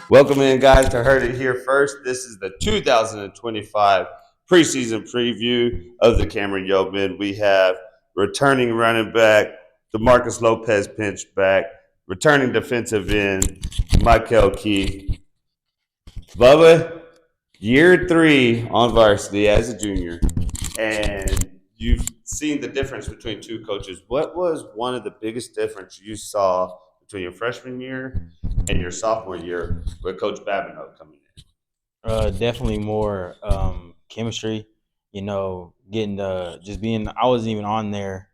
Welcome in, guys, to Heard It Here First. This is the 2025 preseason preview of the Cameron Yoeman. We have returning running back, DeMarcus Lopez-Pinchback, returning defensive end, Mykel Kieth. Bubba, year 3 on varsity as a junior, and you've seen the difference between two coaches. What was one of the biggest difference you saw between your freshman year and your sophomore year with Coach Babino coming in? Definitely more chemistry. Getting just being. I wasn't even on there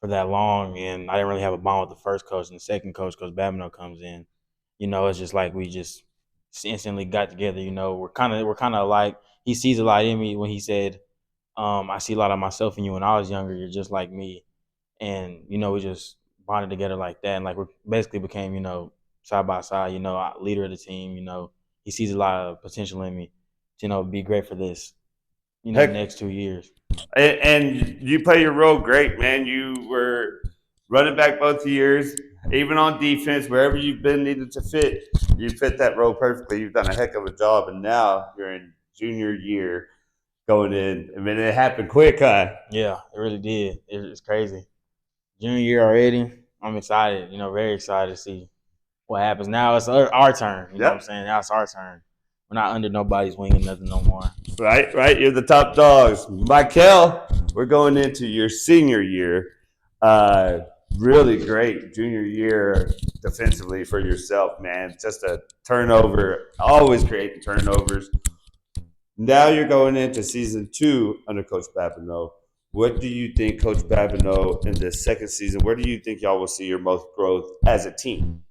for that long, and I didn't really have a bond with the first coach and the second coach. Coach Babino comes in. It's just like we just instantly got together. We're kind of alike. He sees a lot in me when he said, "I see a lot of myself in you when I was younger. You're just like me," and we just bonded together like that, and like we basically became side by side. Leader of the team. He sees a lot of potential in me to be great for this Heck, next 2 years. and you play your role great, man. You were running back both years, even on defense, wherever you've been needed to fit, you fit that role perfectly. You've done a heck of a job, and now you're in junior year going in. I mean, it happened quick, huh? Yeah, it really did. It's crazy. Junior year already. I'm excited. Very excited to see what happens. Now it's our turn. You know what I'm Yep. saying? Now it's our turn. We're not under nobody's wing and nothing no more. Right, right. You're the top dogs. Mykel, we're going into your senior year. Uh, really great junior year defensively for yourself, man. Just a turnover, always creating turnovers. Now you're going into season 2 under Coach Babino. What do you think, Coach Babino, in the second season? Where do you think y'all will see your most growth as a team?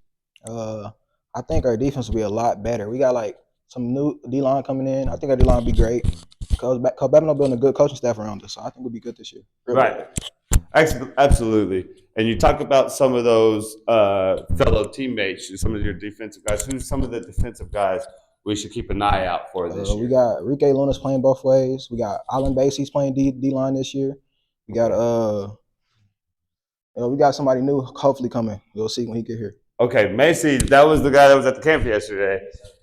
Uh, I think our defense will be a lot better. We got like some new D line coming in. I think our D line will be great. Coach Babino building a good coaching staff around us, so I think we'll be good this year. Really Right. Absolutely. And you talk about some of those fellow teammates, some of your defensive guys. Who's some of the defensive guys we should keep an eye out for this We year? got Rique Lunas playing both ways. We got Alan Basie's playing D line this year. We got we got somebody new hopefully coming. We'll see when he get here. Okay, Macy, that was the guy that was at the camp yesterday.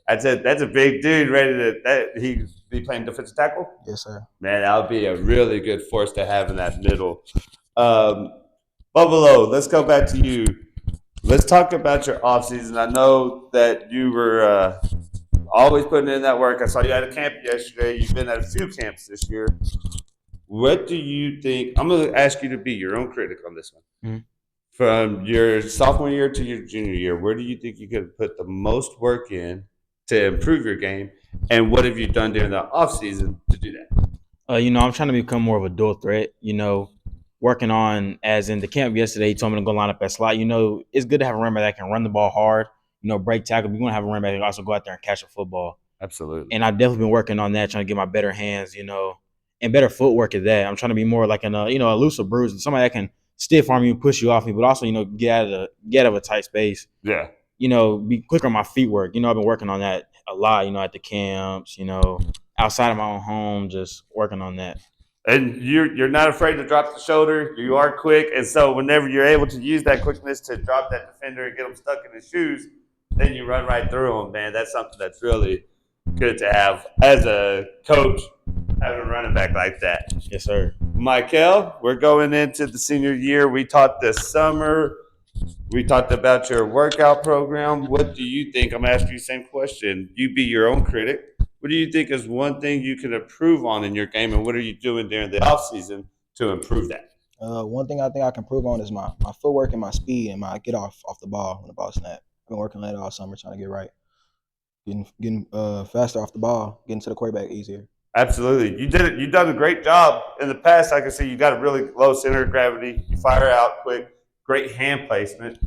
I said that's a big dude ready to that he be playing defensive tackle. Yes, sir. Man, that would be a really good force to have in that middle. Um, Buffalo, let's go back to you. Let's talk about your offseason. I know that you were always putting in that work. I saw you at a camp yesterday. You've been at a few camps this year. What do you think? I'm going to ask you to be your own critic on this one. Mhm. From your sophomore year to your junior year, where do you think you could put the most work in to improve your game? And what have you done during the offseason to do that? I'm trying to become more of a dual threat. Working on as in the camp yesterday. He told me to go line up at slot. It's good to have a running back that can run the ball hard. Break tackle. But you want to have a running back that can also go out there and catch a football. Absolutely. And I've definitely been working on that, trying to get my better hands, and better footwork at that. I'm trying to be more like a elusive bruise, somebody that can stiff arm you, push you off me, but also get out of a tight space. Yeah. Be quicker on my feet work. I've been working on that a lot. At the camps, outside of my own home, just working on that. And you're not afraid to drop the shoulder. You are quick, and so whenever you're able to use that quickness to drop that defender and get them stuck in his shoes, then you run right through them, man. That's something that's really good to have as a coach, having a running back like that. Yes, sir. Mykel, we're going into the senior year. We talked this summer. We talked about your workout program. What do you think? I'm asking you the same question. You be your own critic. What do you think is one thing you can improve on in your game, and what are you doing during the off season to improve that? One thing I think I can improve on is my footwork and my speed and my get off the ball when the ball snap. I've been working on that all summer trying to get right. Getting faster off the ball, getting to the quarterback easier. Absolutely. You did it. You've done a great job in the past. I can see you got a really low center of gravity. You fire out quick. Great hand placement.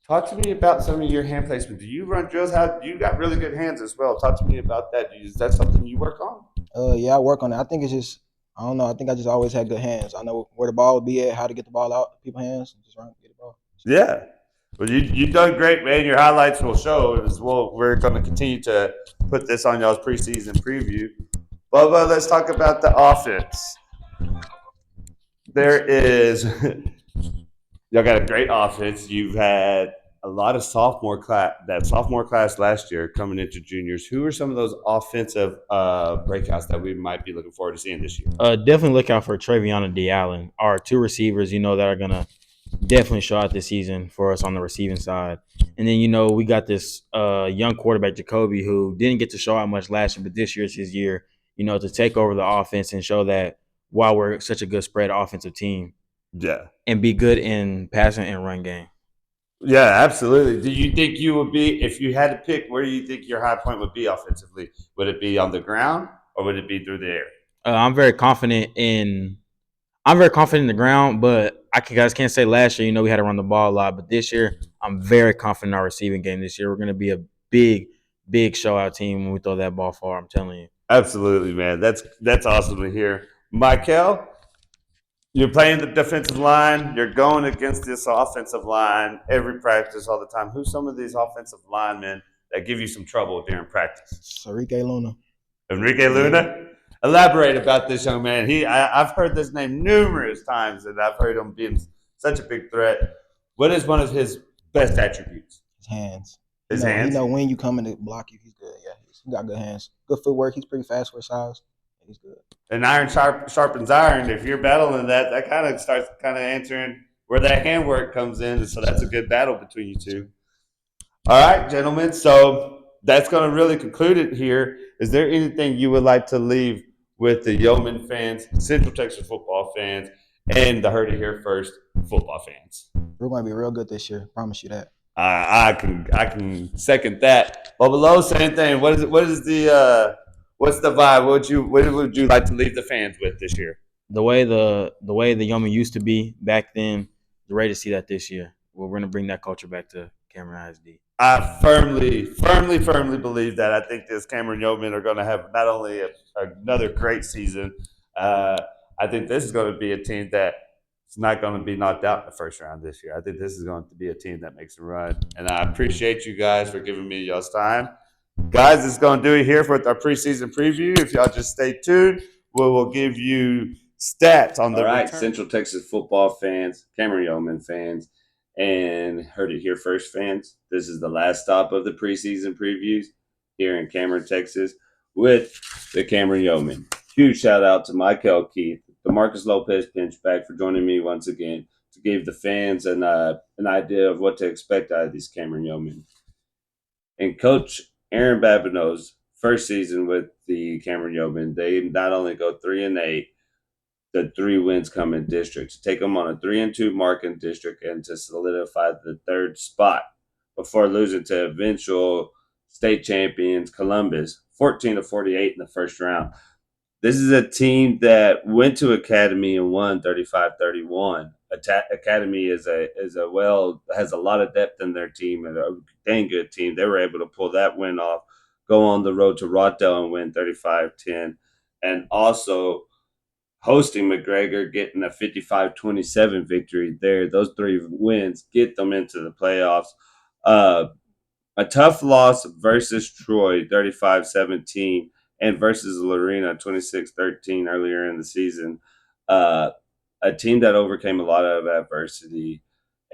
Talk to me about some of your hand placement. Do you run drills? How you got really good hands as well? Talk to me about that. Is that something you work on? Yeah, I work on it. I think it's just I don't know. I think I just always had good hands. I know where the ball would be at, how to get the ball out people's hands, and just run get the ball. Yeah. Well, you've done great, man. Your highlights will show as well. We're going to continue to put this on y'all's preseason preview. Bubba, let's talk about the offense. There is, y'all got a great offense. You've had a lot of sophomore class last year coming into juniors. Who are some of those offensive breakouts that we might be looking forward to seeing this year? Definitely look out for Travion and D. Allen, our two receivers, that are going to definitely show out this season for us on the receiving side. And then, we got this young quarterback, Jacoby, who didn't get to show out much last year, but this year's his year, to take over the offense and show that while we're such a good spread offensive team Yeah. and be good in passing and run game. Yeah, absolutely. Do you think you would be, if you had to pick, where do you think your high point would be offensively? Would it be on the ground or would it be through the air? I'm very confident in the ground, but guys can't say last year, we had to run the ball a lot. But this year, I'm very confident in our receiving game this year. We're going to be a big, big show-out team when we throw that ball far, I'm telling you. Absolutely, man. That's awesome to hear. Mykel, you're playing the defensive line. You're going against this offensive line every practice all the time. Who's some of these offensive linemen that give you some trouble during practice? Enrique Luna. Enrique Luna? Elaborate about this young man. I've heard this name numerous times, and I've heard him being such a big threat. What is one of his best attributes? His hands. His hands? He know when you come in to block you, he's good. Yeah, he's got good hands. Good footwork. He's pretty fast for his size. He's good. And iron sharpens iron. If you're battling that kind of starts answering where that handwork comes in. So that's a good battle between you two. All right, gentlemen. So that's going to really conclude it here. Is there anything you would like to leave with the Yeoman fans, Central Texas football fans, and the Heard It Here First football fans? We're going to be real good this year. Promise you that. I can second that. But below, same thing. What's the vibe? What would you like to leave the fans with this year? The way the Yeoman used to be back then, we're ready to see that this year. We're going to bring that culture back to Cameron ISD. I firmly believe that. I think this Cameron Yoeman are going to have not only another great season. I think this is going to be a team that is not going to be knocked out in the first round this year. I think this is going to be a team that makes a run. And I appreciate you guys for giving me y'all's time. Guys, it's going to do it here for our preseason preview. If y'all just stay tuned, we will give you stats on the return. Central Texas football fans, Cameron Yoeman fans, and Heard It Here First fans. This is the last stop of the preseason previews here in Cameron, Texas, with the Cameron Yoeman. Huge shout out to Mykel, Kieth, the Lopez-Pinchback for joining me once again to give the fans an idea of what to expect out of these Cameron Yoeman. And Coach Aaron Babino's first season with the Cameron Yoeman, they not only go 3-8, the 3 wins come in district to take them on a 3-2 mark in district and to solidify the 3rd spot before losing to eventual state champions Columbus 14-48 in the first round. This is a team that went to Academy and won 35-31. Academy has a lot of depth in their team and a dang good team. They were able to pull that win off, go on the road to Rotterdam and win 35-10, and also hosting McGregor, getting a 55-27 victory there. Those 3 wins get them into the playoffs. A tough loss versus Troy, 35-17, and versus Lorena, 26-13 earlier in the season. A team that overcame a lot of adversity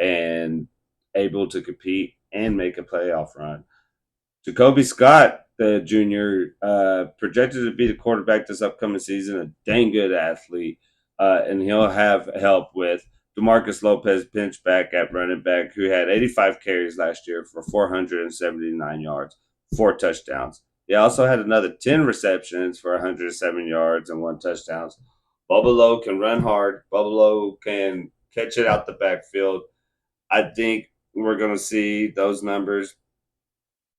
and able to compete and make a playoff run. Jacoby Scott, the junior, projected to be the quarterback this upcoming season, a dang good athlete, and he'll have help with DeMarcus Lopez-Pinchback at running back, who had 85 carries last year for 479 yards, 4 touchdowns. He also had another 10 receptions for 107 yards and 1 touchdown. Bubba Lowe can run hard. Bubba Lowe can catch it out the backfield. I think we're going to see those numbers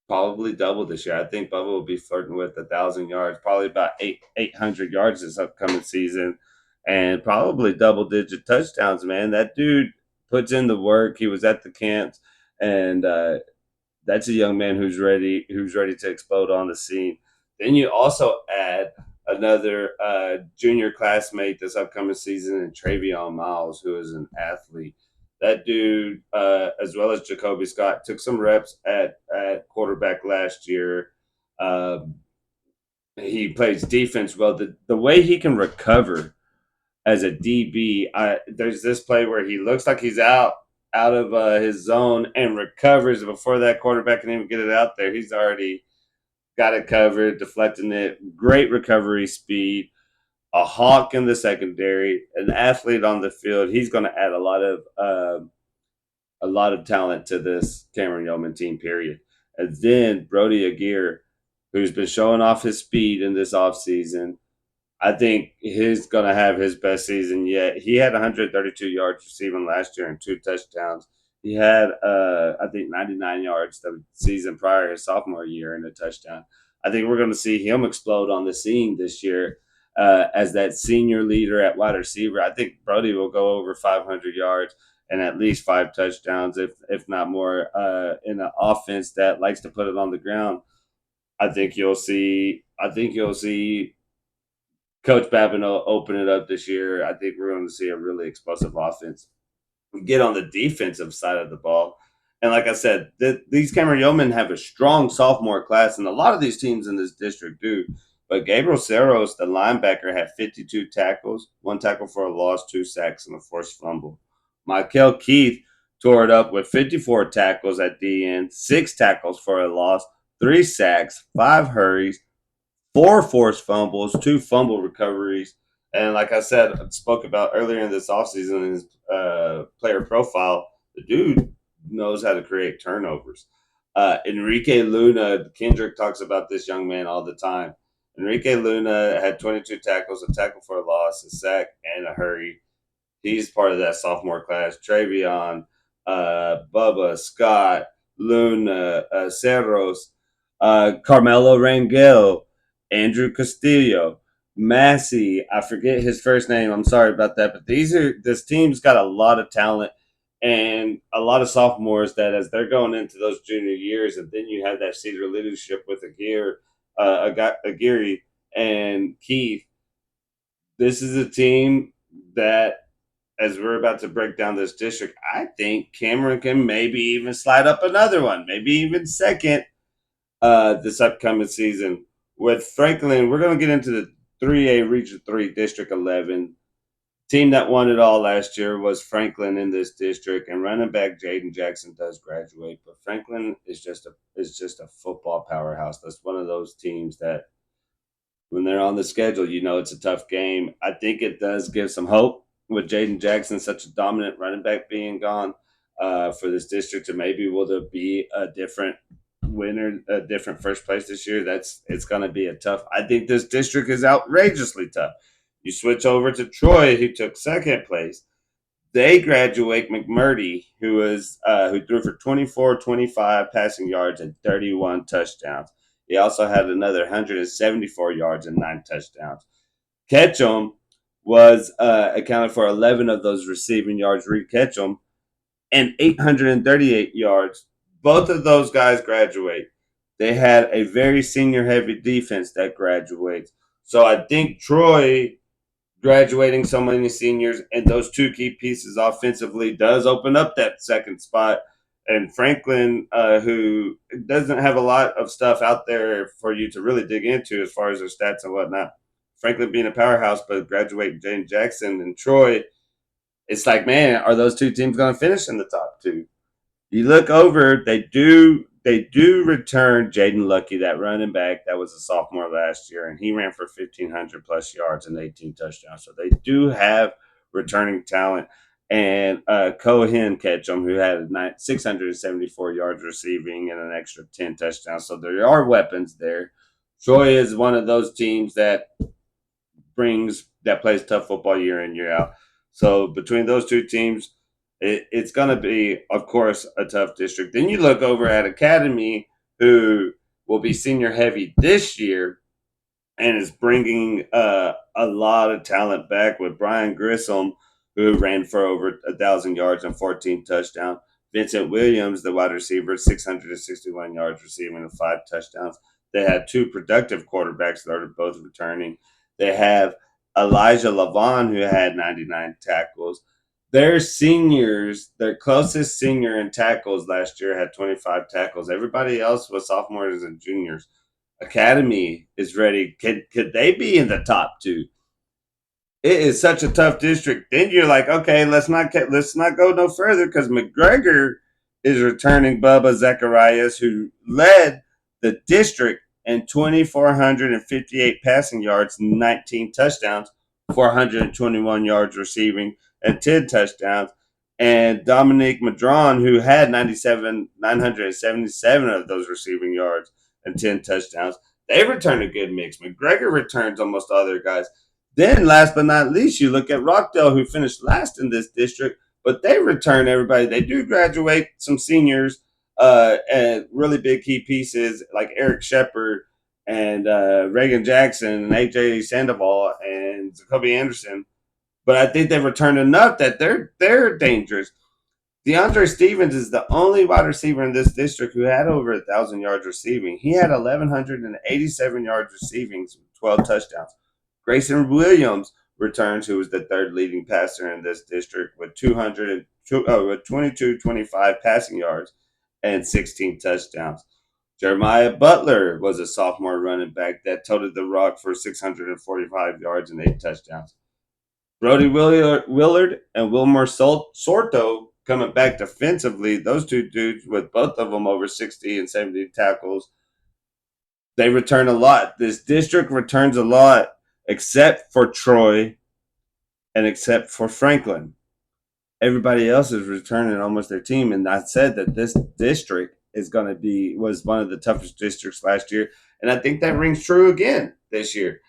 probably double this year. I think Bubba will be flirting with 1,000 yards, probably about 800 yards this upcoming season, and probably double-digit touchdowns, man. That dude puts in the work. He was at the camps, and that's a young man who's ready to explode on the scene. Then you also add another junior classmate this upcoming season in Travion Miles, who is an athlete. That dude, as well as Jacoby Scott, took some reps at quarterback last year. He plays defense well. The way he can recover as a DB, there's this play where he looks like he's out, his zone and recovers before that quarterback can even get it out there. He's already got it covered, deflecting it. Great recovery speed. A hawk in the secondary, an athlete on the field. He's going to add a lot of talent to this Cameron Yoeman team. Period. And then Brody Aguirre, who's been showing off his speed in this offseason. I think he's going to have his best season yet. He had 132 yards receiving last year and 2 touchdowns. He had, I think, 99 yards the season prior, his sophomore year, and a touchdown. I think we're going to see him explode on the scene this year as that senior leader at wide receiver. I think Brody will go over 500 yards and at least 5 touchdowns, if not more, in an offense that likes to put it on the ground. I think you'll see. Coach Babino open it up this year. I think we're going to see a really explosive offense. Get on the defensive side of the ball. And like I said, these Cameron Yeomen have a strong sophomore class, and a lot of these teams in this district do. But Gabriel Cerros, the linebacker, had 52 tackles, 1 tackle for a loss, 2 sacks, and a forced fumble. Mykel Kieth tore it up with 54 tackles at the end, 6 tackles for a loss, 3 sacks, 5 hurries, 4 forced fumbles, 2 fumble recoveries. And like I said, I spoke about earlier in this offseason in his player profile, the dude knows how to create turnovers. Enrique Luna, Kendrick talks about this young man all the time. Enrique Luna had 22 tackles, a tackle for a loss, a sack, and a hurry. He's part of that sophomore class. Travion, Bubba, Scott, Luna, Cerros, Carmelo Rangel, Andrew Castillo, Massey. I forget his first name. I'm sorry about that. But this team's got a lot of talent and a lot of sophomores that as they're going into those junior years, and then you have that senior leadership with Aguirre and Keith. This is a team that as we're about to break down this district, I think Cameron can maybe even slide up another one, maybe even second this upcoming season. With Franklin, we're going to get into the 3A Region 3 District 11. Team that won it all last year was Franklin in this district, and running back Jaden Jackson does graduate, but Franklin is just a football powerhouse. That's one of those teams that when they're on the schedule, it's a tough game. I think it does give some hope with Jaden Jackson, such a dominant running back being gone for this district, and maybe will there be a different winner, a different first place this year? It's going to be a tough. I think this district is outrageously tough. You switch over to Troy, who took second place. They graduate McMurdy, who threw for 24, 25 passing yards and 31 touchdowns. He also had another 174 yards and 9 touchdowns. Ketchum was accounted for 11 of those receiving yards. Reed Ketchum and 838 yards. Both of those guys graduate. They had a very senior-heavy defense that graduates. So I think Troy graduating so many seniors and those 2 key pieces offensively does open up that second spot. And Franklin, who doesn't have a lot of stuff out there for you to really dig into as far as their stats and whatnot. Franklin being a powerhouse, but graduating Jane Jackson and Troy, it's like, man, are those 2 teams going to finish in the top 2? You look over, they do return Jaden Lucky, that running back that was a sophomore last year, and he ran for 1,500 plus yards and 18 touchdowns. So they do have returning talent. And Cohen Ketchum, who had 674 yards receiving and an extra 10 touchdowns. So there are weapons there. Troy is one of those teams that plays tough football year in, year out. So between those 2 teams, it's going to be, of course, a tough district. Then you look over at Academy, who will be senior heavy this year and is bringing a lot of talent back with Brian Grissom, who ran for over 1,000 yards and 14 touchdowns. Vincent Williams, the wide receiver, 661 yards receiving and 5 touchdowns. They had 2 productive quarterbacks that are both returning. They have Elijah Lavon, who had 99 tackles. Their seniors, their closest senior in tackles last year had 25 tackles. Everybody else was sophomores and juniors. Academy is ready. Could they be in the top 2? it is such a tough district. Then you're like, okay, let's not go no further because McGregor is returning Bubba Zacharias, who led the district in 2,458 passing yards, 19 touchdowns, 421 yards receiving, and 10 touchdowns. And Dominique Madron, who had 977 of those receiving yards and 10 touchdowns. They return a good mix. McGregor returns almost all their guys. Then, last but not least, you look at Rockdale, who finished last in this district, but they return everybody. They do graduate some seniors and really big key pieces like Eric Shepard and Reagan Jackson and AJ Sandoval and Jacoby Anderson. But I think they've returned enough that they're dangerous. DeAndre Stevens is the only wide receiver in this district who had over 1,000 yards receiving. He had 1,187 yards receiving, 12 touchdowns. Grayson Williams returns, who was the third leading passer in this district with 22-25 passing yards and 16 touchdowns. Jeremiah Butler was a sophomore running back that toted the rock for 645 yards and 8 touchdowns. Brody Willard and Wilmer Sorto coming back defensively. Those two dudes with both of them over 60 and 70 tackles. They return a lot. This district returns a lot, except for Troy and except for Franklin. Everybody else is returning almost their team. And I said that this district was one of the toughest districts last year. And I think that rings true again this year.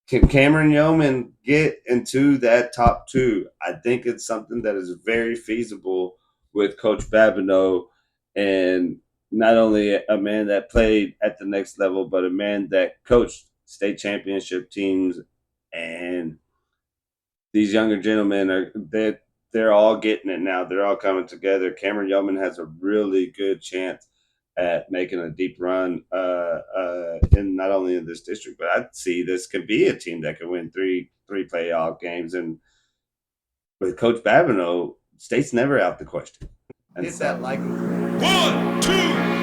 Can Cameron Yoeman get into that top two? I think it's something that is very feasible with Coach Babino, and not only a man that played at the next level, but a man that coached state championship teams. And these younger gentlemen they're all getting it now. They're all coming together. Cameron Yeoman has a really good chance at making a deep run in not only in this district, but I see this could be a team that could win three playoff games. And with Coach Babino, state's never out the question. And hit that like. 1, 2,